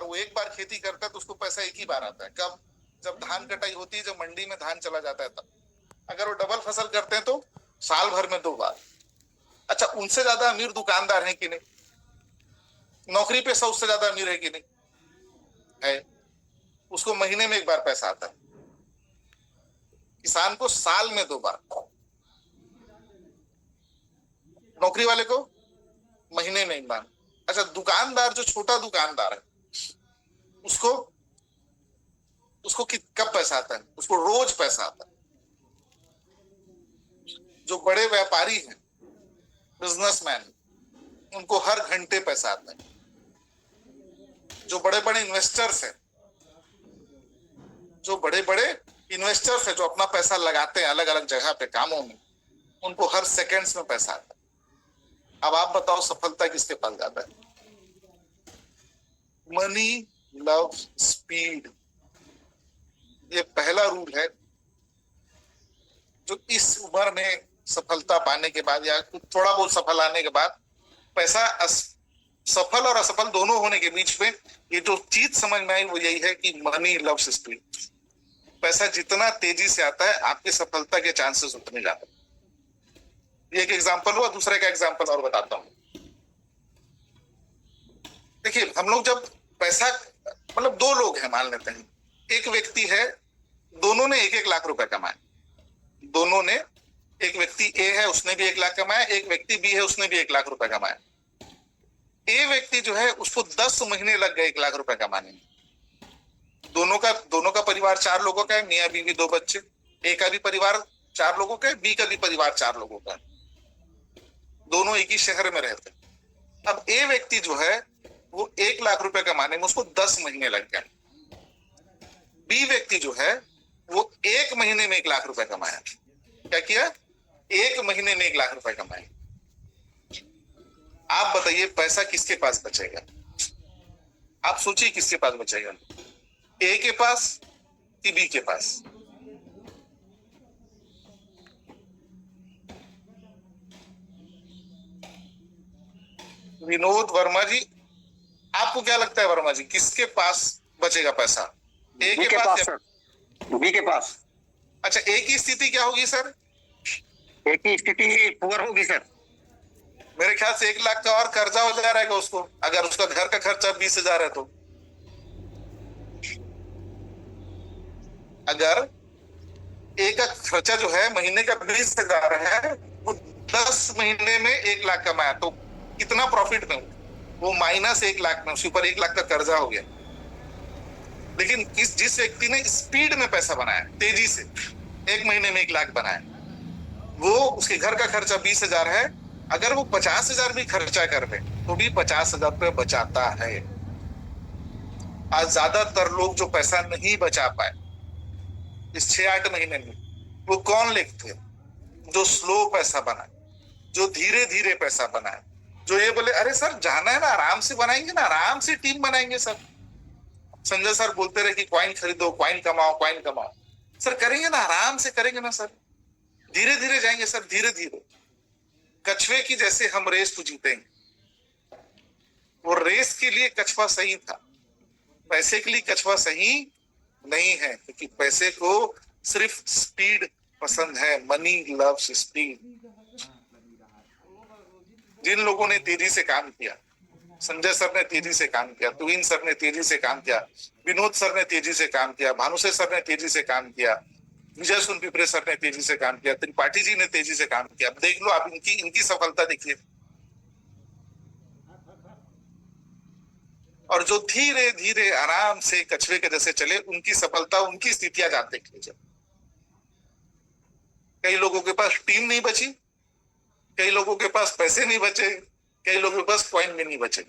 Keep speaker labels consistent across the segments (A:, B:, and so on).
A: वो एक बार खेती करता है तो उसको पैसा एक ही बार आता है। कब? जब धान कटाई होती है, जब मंडी में धान चला जाता है तब। अगर वो डबल फसल करते हैं तो साल भर में 2 बार। अच्छा, उनसे ज्यादा अमीर दुकानदार है कि नहीं? नौकरी पेशा उससे ज्यादा अमीर है कि नहीं? है। उसको महीने में 1 बार पैसा आता है। किसान को साल में 2 बार, नौकरी वाले को महीने में 1 बार। अच्छा, दुकानदार जो छोटा दुकानदार है उसको उसको कब पैसा आता है? उसको रोज पैसा आता है। जो बड़े व्यापारी हैं, बिजनेसमैन, उनको हर घंटे पैसा आता है। जो बड़े बड़े इन्वेस्टर्स हैं, जो अपना पैसा लगाते हैं अलग अलग जगह पे कामों में, उनको हर सेकंड्स में पैसा आता है। अब आप बताओ सफलता किसके पास ज्यादा है? मनी लव स्पीड, ये पहला रूल है जो इस उम्र में सफलता पाने के बाद या थोड़ा बहुत सफल आने के बाद, पैसा सफल और असफल दोनों होने के बीच में ये जो चीज समझ में आई वो यही है कि मनी लव्स स्पीड। पैसा जितना तेजी से आता है आपकी सफलता के चांसेस उतने ज्यादा। ये एक एग्जांपल हुआ। दूसरे का एग्जांपल और बताता हूं। देखिए, हम लोग जब पैसा, मतलब 2 लोग हैं मान लेते हैं, एक व्यक्ति है, दोनों ने 1-1 लाख रुपए कमाए। दोनों ने, एक व्यक्ति ए है उसने भी 1 लाख कमाया, एक व्यक्ति बी है उसने भी 1 लाख रुपए कमाया। ए व्यक्ति जो है उसको 10 महीने लग गए 1 लाख रुपए कमाने में। दोनों का परिवार 4 लोगों का है, मियां बीवी 2 बच्चे। ए का भी परिवार 4 लोगों का है, बी का भी परिवार 4 लोगों का है। दोनों एक ही शहर में रहते। अब ए व्यक्ति जो है वो 1 लाख रुपए कमाने में उसको 10 महीने लग गए। बी व्यक्ति जो है वो 1 महीने में 1 लाख रुपए कमाया। क्या किया? 1 महीने में 1 लाख रुपए कमाए। आप बताइए पैसा किसके पास बचेगा? आप सोचिए किसके पास बचेगा, ए के पास कि बी के पास? विनोद वर्मा जी, आपको क्या लगता है वर्मा जी, किसके पास बचेगा पैसा? ए के पास
B: सर, बी के पास।
A: अच्छा, ए की स्थिति क्या होगी सर?
B: ए की स्थिति पुअर होगी सर।
A: मेरे ख्याल से 1 लाख का और कर्जा हो जा रहेगा उसको, अगर उसका घर का खर्चा 20,000 है तो। अगर ए का खर्चा जो है महीने का 20,000 है, वो 10 महीने में 1 लाख कमाया तो कितना प्रॉफिट में? वो माइनस 1 लाख में, उसके ऊपर 1 लाख का कर्जा हो गया। लेकिन जिस व्यक्ति ने स्पीड में पैसा बनाया, तेजी से 1 महीने में 1 लाख बनाया, वो उसके घर का खर्चा 20,000 है, अगर वो 50,000 भी खर्चा कर दे तो भी 50,000 रुपये बचाता है। आज ज्यादातर लोग जो पैसा नहीं बचा पाए इस 6-8 महीने में, वो कौन लोग थे? जो स्लो पैसा बनाए, जो धीरे धीरे पैसा बनाए, जो ये बोले अरे सर जाना है ना, आराम से बनाएंगे ना, आराम से टीम बनाएंगे सर। संजय सर बोलते रहे कि कॉइन खरीदो, कॉइन कमाओ, कॉइन कमाओ। सर करेंगे ना, आराम से करेंगे ना सर, धीरे धीरे जाएंगे सर, धीरे धीरे। कछुए की जैसे हम रेस तो जीतेंगे। वो रेस के लिए कछुआ सही था, पैसे के लिए कछुआ सही नहीं है, क्योंकि पैसे को सिर्फ स्पीड पसंद है। Money loves speed. जिन लोगों ने तेजी से काम किया, संजय सर ने तेजी से काम किया, तुहिन सर ने तेजी से काम किया, विनोद सर ने तेजी से काम किया, भानुसे सर ने तेजी से काम किया, विजय सुन पिपरे सर ने तेजी से काम किया, त्रिपाठी जी ने तेजी से काम किया। अब देख लो आप इनकी सफलता देखिए। और जो धीरे धीरे आराम से कछुए के जैसे चले, उनकी सफलता, उनकी स्थितियां आप देख लीजिए। कई लोगों के पास टीम नहीं बची, कई लोगों के पास पैसे नहीं बचे, कई लोगों के पास कॉइन भी नहीं बचे।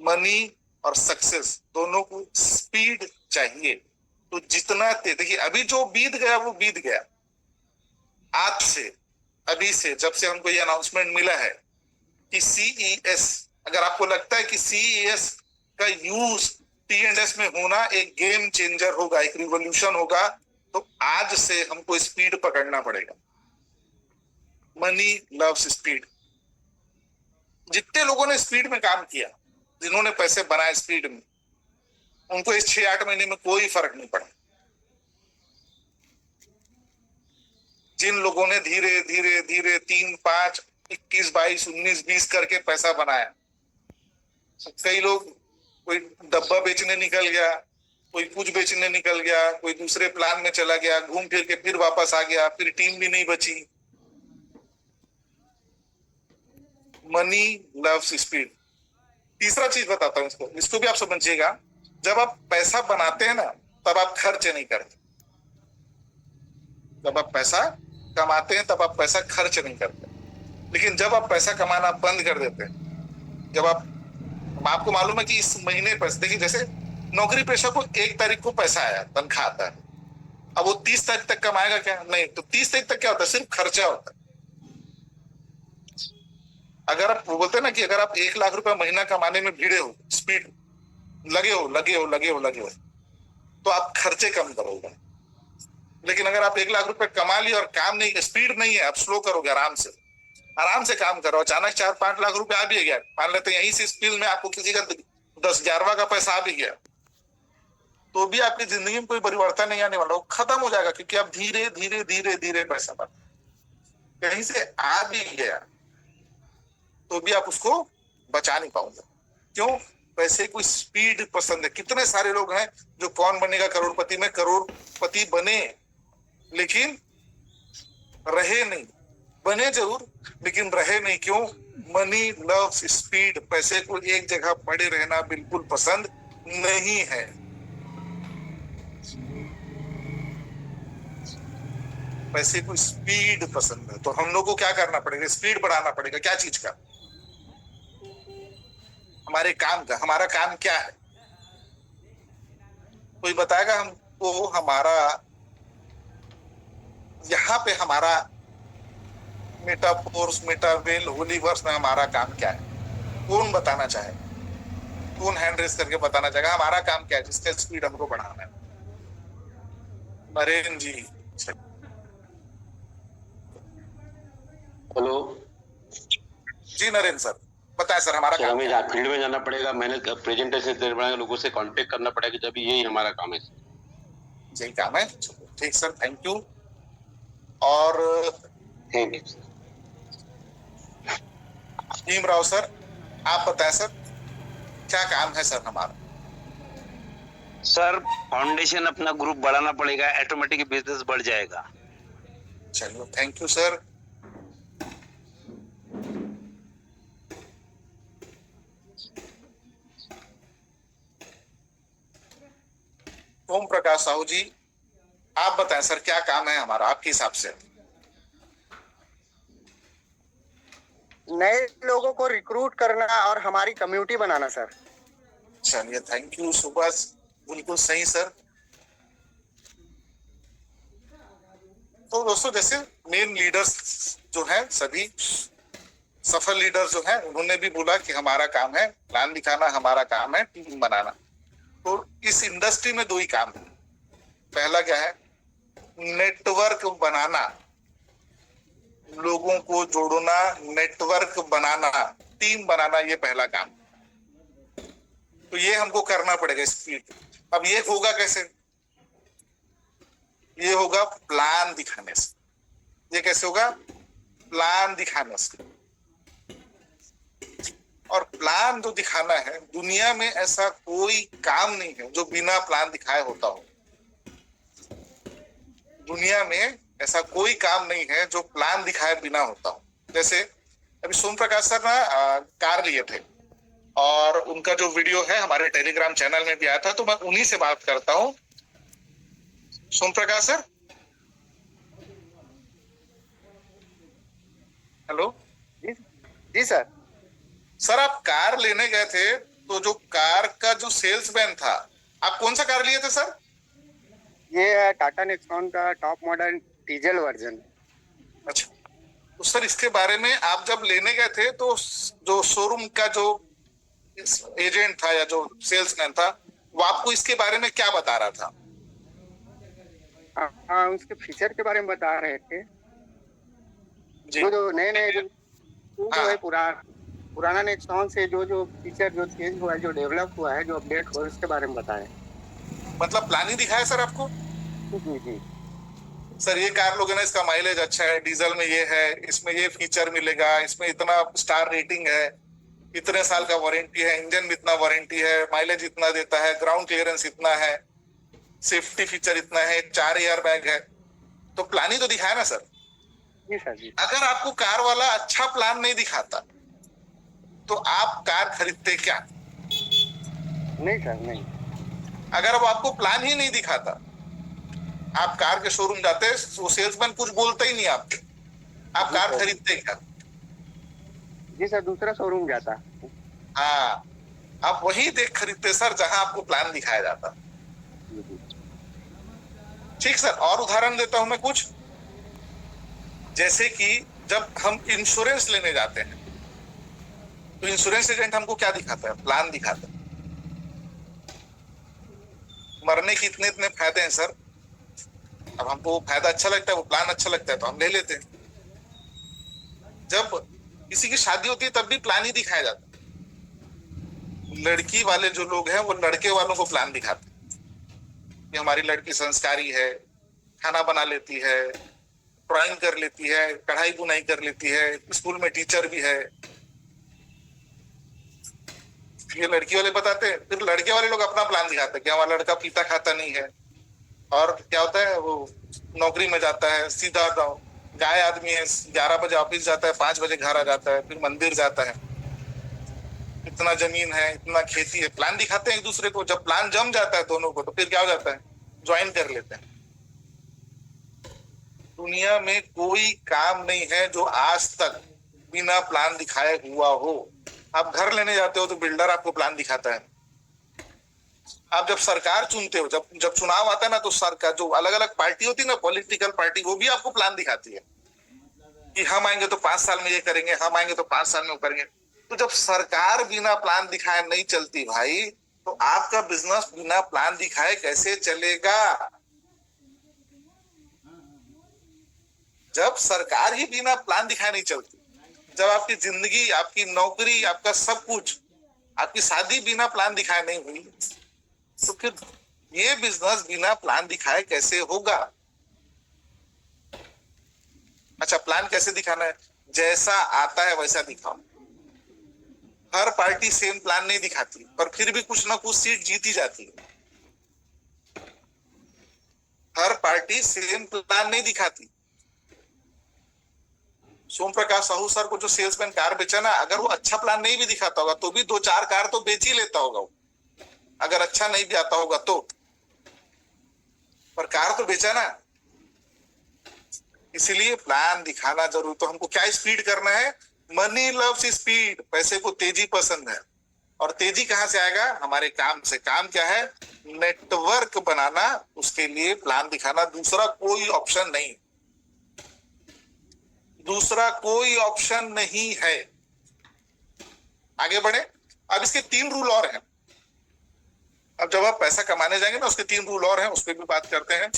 A: मनी और सक्सेस दोनों को स्पीड चाहिए। तो जितना देखिए, अभी जो बीत गया वो बीत गया। आज से, अभी से, जब से हमको ये अनाउंसमेंट मिला है कि सीईएस, अगर आपको लगता है कि सीईएस का यूज टी&एस में होना एक गेम चेंजर होगा, एक रिवॉल्यूशन होगा, तो आज से हमको स्पीड पकड़ना पड़ेगा। Money loves speed. जितने लोगों ने स्पीड में काम किया, जिन्होंने पैसे बनाए स्पीड में, उनको इस 6-8 महीने में कोई फर्क नहीं पड़ा। जिन लोगों ने धीरे धीरे धीरे 3, 5, 21, 22, 19, 20 करके पैसा बनाया, कई लोग, कोई डब्बा बेचने निकल गया, कोई कुछ बेचने निकल गया, कोई दूसरे प्लान में चला गया, घूम फिर के फिर वापस आ गया, फिर टीम भी नहीं बची। Money loves speed. तीसरा चीज बताता हूं, इसको भी आप समझिएगा। जब आप पैसा बनाते हैं ना, तब आप खर्च नहीं करते। जब आप पैसा कमाते हैं तब आप पैसा खर्च नहीं करते। लेकिन जब आप पैसा कमाना बंद कर देते हैं, जब आपको मालूम है कि इस महीने पैसे, देखिए जैसे नौकरी पेशा को 1 तारीख को पैसा आया, तनख्वाह आता है, अब वो 30 तारीख तक कमाएगा क्या? नहीं। तो 30 तारीख तक क्या होता है? सिर्फ खर्चा होता है। अगर आप, वो बोलते हैं ना कि अगर आप 1 लाख रुपए महीना कमाने में भिड़े हो, स्पीड लगे हो, तो आप खर्चे कम करोगे। लेकिन अगर आप 1 लाख रुपए कमा लिए और काम नहीं, स्पीड नहीं है, आप स्लो करोगे, आराम से काम करो। अचानक 4-5 लाख रुपए आ भी गया, मान लेते हैं यहीं से स्पीड में आपको किसी का 10-11वां का पैसा आ भी गया, तो भी आपकी जिंदगी में कोई परिवर्तन नहीं आने वाला, वो खत्म हो जाएगा। क्योंकि आप धीरे धीरे धीरे धीरे पैसा बना, कहीं से आ भी गया तो भी आप उसको बचा नहीं पाओगे। क्यों? पैसे को स्पीड पसंद है। कितने सारे लोग हैं जो कौन बनेगा करोड़पति में करोड़पति बने, लेकिन रहे नहीं। बने जरूर, लेकिन रहे नहीं। क्यों? Money loves speed. पैसे को एक जगह पड़े रहना बिल्कुल पसंद नहीं है। पैसे को स्पीड पसंद है। तो हम लोग को क्या करना पड़ेगा? स्पीड बढ़ाना पड़ेगा। क्या चीज का? हमारे काम का। हमारा काम क्या है? कोई बताएगा हमको? हमारा यहाँ पे हमारा मेटाफोर्स, मेटावेल, होलीवर्स में हमारा काम क्या है? कौन बताना चाहे? कौन हैंड रेस करके बताना चाहेगा हमारा काम क्या है जिसका स्पीड हमको बढ़ाना है? नरेन जी।
C: हेलो
A: जी नरेन सर, बताएं सर हमारा काम
C: हमें
A: क्या है?
C: फील्ड में जाना पड़ेगा, मैंने प्रेजेंटेशन देना पड़ेगा, लोगों से कांटेक्ट करना पड़ेगा, जब यही हमारा काम है।
A: यही काम है। ठीक सर, थैंक यू। और
C: थैंक यू
A: भीमराव सर, आप बताएं सर क्या काम है सर हमारा?
D: सर फाउंडेशन अपना ग्रुप बढ़ाना पड़ेगा, ऑटोमेटिक बिजनेस बढ़ जाएगा।
A: चलिए, thank you sir. Om Prakash Sahu जी, आप बताएं सर क्या काम है हमारा आपके हिसाब से?
E: नए लोगों को रिक्रूट करना और हमारी कम्युनिटी बनाना सर।
A: चलिए, थैंक यू सुभाष, बिल्कुल सही सर। तो दोस्तों, जैसे मेन लीडर्स जो हैं, सभी सफल लीडर जो हैं, उन्होंने भी बोला कि हमारा काम है प्लान दिखाना, हमारा काम है टीम बनाना। तो इस इंडस्ट्री में 2 ही काम है। पहला क्या है? नेटवर्क बनाना, लोगों को जोड़ना, नेटवर्क बनाना, टीम बनाना, ये पहला काम। तो ये हमको करना पड़ेगा स्पीड। अब ये होगा कैसे? ये होगा प्लान दिखाने से। ये कैसे होगा? प्लान दिखाने से। और प्लान जो दिखाना है, दुनिया में ऐसा कोई काम नहीं है जो बिना प्लान दिखाए होता हो। दुनिया में ऐसा कोई काम नहीं है जो प्लान दिखाए बिना होता हो। जैसे अभी सोम प्रकाश सर ना कार लिए थे, और उनका जो वीडियो है हमारे टेलीग्राम चैनल में भी आया था, तो मैं उन्हीं से बात करता हूं। सोम प्रकाश सर, हेलो
E: जी सर।
A: सर, आप कार लेने गए थे, तो जो कार का जो सेल्समैन था, आप कौन सा कार लिए थे सर?
E: ये है टाटा नेक्सॉन का टॉप मॉडल डीजल वर्जन।
A: अच्छा, तो सर इसके बारे में आप जब लेने गए थे, तो जो शोरूम का जो एजेंट था या जो सेल्समैन था, वो आपको इसके बारे में क्या बता रहा था?
E: हाँ, उसके फीचर के बारे में बता रहे थे।
A: जी।
E: जो नए नए जो
A: हाँ।
E: है पूरा पुराना नेक्सॉन से जो जो फीचर जो चेंज हुआ है, जो डेवलप हुआ है, जो अपडेट हुआ है, उसके बारे में बताएं।
A: मतलब प्लान ही दिखाया सर आपको?
E: जी जी।
A: सर ये कार लोगे ना, इसका माइलेज अच्छा है, डीजल में ये है, इसमें ये फीचर मिलेगा, इसमें इतना स्टार रेटिंग है, इतने साल का वारंटी है, इंजन में इतना वारंटी है, माइलेज इतना देता है, ग्राउंड क्लियरेंस इतना है, सेफ्टी फीचर इतना है, 4 एयर बैग है। तो प्लान ही तो दिखाया ना सर।
E: जी सर जी।
A: अगर आपको कार वाला अच्छा प्लान नहीं दिखाता तो आप कार खरीदते क्या?
E: नहीं सर नहीं।
A: अगर वो आपको प्लान ही नहीं दिखाता, आप कार के शोरूम जाते, वो सेल्समैन कुछ बोलता ही नहीं आपको, आप कार खरीदते क्या?
E: जी सर, दूसरा शोरूम जाता।
A: हाँ, आप वही देख खरीदते सर जहां आपको प्लान दिखाया जाता। ठीक सर, और उदाहरण देता हूं मैं कुछ। जैसे कि जब हम इंश्योरेंस लेने जाते हैं तो इंश्योरेंस एजेंट हमको क्या दिखाता है? प्लान दिखाता है। मरने के इतने इतने फायदे हैं सर। अब हमको वो फायदा अच्छा लगता है, वो प्लान अच्छा लगता है तो हम ले लेते हैं। जब किसी की शादी होती है तब भी प्लान ही दिखाया जाता है। लड़की वाले जो लोग हैं वो लड़के वालों को प्लान दिखाते हैं कि हमारी लड़की संस्कारी है, खाना बना लेती है, ड्राइंग कर लेती है, कढ़ाई बुनाई कर लेती है, स्कूल में टीचर भी है। ये लड़की वाले बताते हैं, फिर लड़के वाले लोग अपना प्लान दिखाते हैं कि हमारा लड़का पीता खाता नहीं है, और क्या होता है वो नौकरी में जाता है, सीधा गाय आदमी है, 11 बजे ऑफिस जाता है, 5 बजे घर आ जाता है, फिर मंदिर जाता है, इतना जमीन है, इतना खेती है। प्लान दिखाते हैं एक दूसरे को। जब प्लान जम जाता है दोनों को तो फिर क्या हो जाता है? ज्वाइन कर लेते हैं। दुनिया में कोई काम नहीं है जो आज तक बिना प्लान दिखाए हुआ हो। आप घर लेने जाते हो तो बिल्डर आपको प्लान दिखाता है। आप जब सरकार चुनते हो, जब चुनाव आता है ना, तो सरकार जो अलग अलग पार्टी होती है ना, पॉलिटिकल पार्टी, वो भी आपको प्लान दिखाती है कि हम आएंगे तो 5 साल में ये करेंगे, हम आएंगे तो 5 साल में वो करेंगे। तो जब सरकार बिना प्लान दिखाए नहीं चलती भाई, तो आपका बिजनेस बिना प्लान दिखाए कैसे चलेगा? जब सरकार ही बिना प्लान दिखाए नहीं चलती, जब आपकी जिंदगी, आपकी नौकरी, आपका सब कुछ, आपकी शादी बिना प्लान दिखाए नहीं हुई, तो फिर ये बिजनेस बिना प्लान दिखाए कैसे होगा? अच्छा, प्लान कैसे दिखाना है? जैसा आता है वैसा दिखाओ। हर पार्टी सेम प्लान नहीं दिखाती, पर फिर भी कुछ ना कुछ सीट जीती जाती है। हर पार्टी सेम प्लान नहीं दिखाती। सोम प्रकाश साहू सर को जो सेल्समैन कार बेचा ना, अगर वो अच्छा प्लान नहीं भी दिखाता होगा तो भी 2-4 कार तो बेच ही लेता होगा वो, अगर अच्छा नहीं भी आता होगा तो। पर कार तो बेचा ना। इसलिए प्लान दिखाना जरूर। तो हमको क्या स्पीड करना है? Money loves speed. पैसे को तेजी पसंद है। और तेजी कहां से आएगा? हमारे काम से। काम क्या है? नेटवर्क बनाना। उसके लिए प्लान दिखाना, दूसरा कोई ऑप्शन नहीं। दूसरा कोई ऑप्शन नहीं है। आगे बढ़े। अब इसके 3 रूल और हैं। अब जब आप पैसा कमाने जाएंगे ना, उसके 3 रूल और हैं, उस पर भी बात करते हैं।